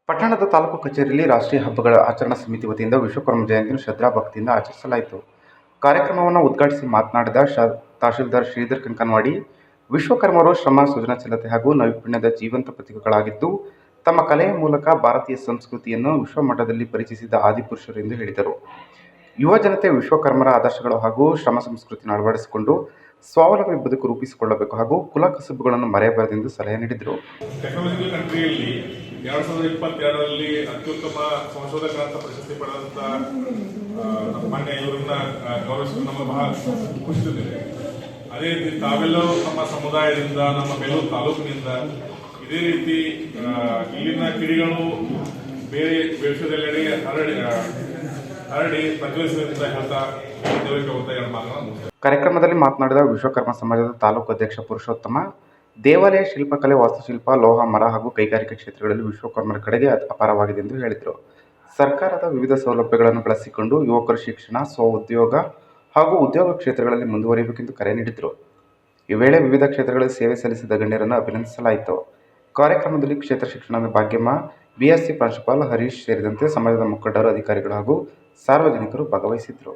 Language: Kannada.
ಪಟ್ಟಣದ ತಾಲೂಕು ಕಚೇರಿಯಲ್ಲಿ ರಾಷ್ಟ್ರೀಯ ಹಬ್ಬಗಳ ಆಚರಣಾ ಸಮಿತಿ ವತಿಯಿಂದ ವಿಶ್ವಕರ್ಮ ಜಯಂತಿಯನ್ನು ಶ್ರದ್ಧಾಭಕ್ತಿಯಿಂದ ಆಚರಿಸಲಾಯಿತು. ಕಾರ್ಯಕ್ರಮವನ್ನು ಉದ್ಘಾಟಿಸಿ ಮಾತನಾಡಿದ ತಹಶೀಲ್ದಾರ್ ಶ್ರೀಧರ್ ಕಂಕನವಾಡಿ, ವಿಶ್ವಕರ್ಮರು ಶ್ರಮ, ಸೃಜನಶೀಲತೆ ಹಾಗೂ ನೈಪುಣ್ಯದ ಜೀವಂತ ಪ್ರತೀಕಗಳಾಗಿದ್ದು, ತಮ್ಮ ಕಲೆಯ ಮೂಲಕ ಭಾರತೀಯ ಸಂಸ್ಕೃತಿಯನ್ನು ವಿಶ್ವಮಟ್ಟದಲ್ಲಿ ಪರಿಚಯಿಸಿದ ಆದಿಪುರುಷರು ಎಂದು ಹೇಳಿದರು. ಯುವ ಜನತೆ ವಿಶ್ವಕರ್ಮರ ಆದರ್ಶಗಳು ಹಾಗೂ ಶ್ರಮ ಸಂಸ್ಕೃತಿಯನ್ನು ಅಳವಡಿಸಿಕೊಂಡು ಸ್ವಾವಲಂಬಿ ಬದುಕು ರೂಪಿಸಿಕೊಳ್ಳಬೇಕು ಹಾಗೂ ಕುಲ ಕಸುಬುಗಳನ್ನು ಮರೆಯಬಾರದೆಂದು ಸಲಹೆ ನೀಡಿದರು. ಟೆಕ್ನಾಲಜಿಕಲ್ ಕಂಟ್ರಿಯಲ್ಲಿ 2022ರಲ್ಲಿ ಅತ್ಯುತ್ತಮ ಸಂಶೋಧಕರಂತ ಪ್ರಶಸ್ತಿ ಪಡೆದಂತ ಮಾನ್ಯ ಇವರನ್ನ ಗೌರವಿಸಲು ನಮಗೆ ಬಹಳ ಖುಷಿ. ಅದೇ ರೀತಿ ತಾವೆಲ್ಲರೂ ನಮ್ಮ ಸಮುದಾಯದಿಂದ, ನಮ್ಮ ಬೇಲೂರು ತಾಲೂಕಿನಿಂದ ಇದೇ ರೀತಿ ಇಲ್ಲಿನ ಕಿಡಿಗಳು ಬೇರೆ ದೇಶದೆಲ್ಲೆಡೆ ಹರಡಿ ಪ್ರಜ್ವಲಿಸುವುದರಿಂದ ಹೇಳ್ತಾ ಕಾರ್ಯಕ್ರಮದಲ್ಲಿ ಮಾತನಾಡಿದ ವಿಶ್ವಕರ್ಮ ಸಮಾಜದ ತಾಲೂಕು ಅಧ್ಯಕ್ಷ ಪುರುಷೋತ್ತಮ, ದೇವಾಲಯ, ಶಿಲ್ಪಕಲೆ, ವಾಸ್ತುಶಿಲ್ಪ, ಲೋಹ, ಮರ ಹಾಗೂ ಕೈಗಾರಿಕಾ ಕ್ಷೇತ್ರಗಳಲ್ಲಿ ವಿಶ್ವಕರ್ಮರ ಕಡೆಗೆ ಅಪಾರವಾಗಿದೆ ಎಂದು ಹೇಳಿದರು. ಸರ್ಕಾರದ ವಿವಿಧ ಸೌಲಭ್ಯಗಳನ್ನು ಬಳಸಿಕೊಂಡು ಯುವಕರು ಶಿಕ್ಷಣ, ಸ್ವ-ಉದ್ಯೋಗ ಹಾಗೂ ಉದ್ಯೋಗ ಕ್ಷೇತ್ರಗಳಲ್ಲಿ ಮುಂದುವರಿಯಬೇಕೆಂದು ಕರೆ ನೀಡಿದರು. ಈ ವೇಳೆ ವಿವಿಧ ಕ್ಷೇತ್ರಗಳಲ್ಲಿ ಸೇವೆ ಸಲ್ಲಿಸಿದ ಗಣ್ಯರನ್ನು ಅಭಿನಂದಿಸಲಾಯಿತು. ಕಾರ್ಯಕ್ರಮದಲ್ಲಿ ಕ್ಷೇತ್ರ ಶಿಕ್ಷಣದ ಭಾಗ್ಯಮ್ಮ, BSc ಪ್ರಾಂಶುಪಾಲ ಹರೀಶ್ ಸೇರಿದಂತೆ ಸಮಾಜದ ಮುಖಂಡರು, ಅಧಿಕಾರಿಗಳು ಹಾಗೂ ಸಾರ್ವಜನಿಕರು ಭಾಗವಹಿಸಿದ್ದರು.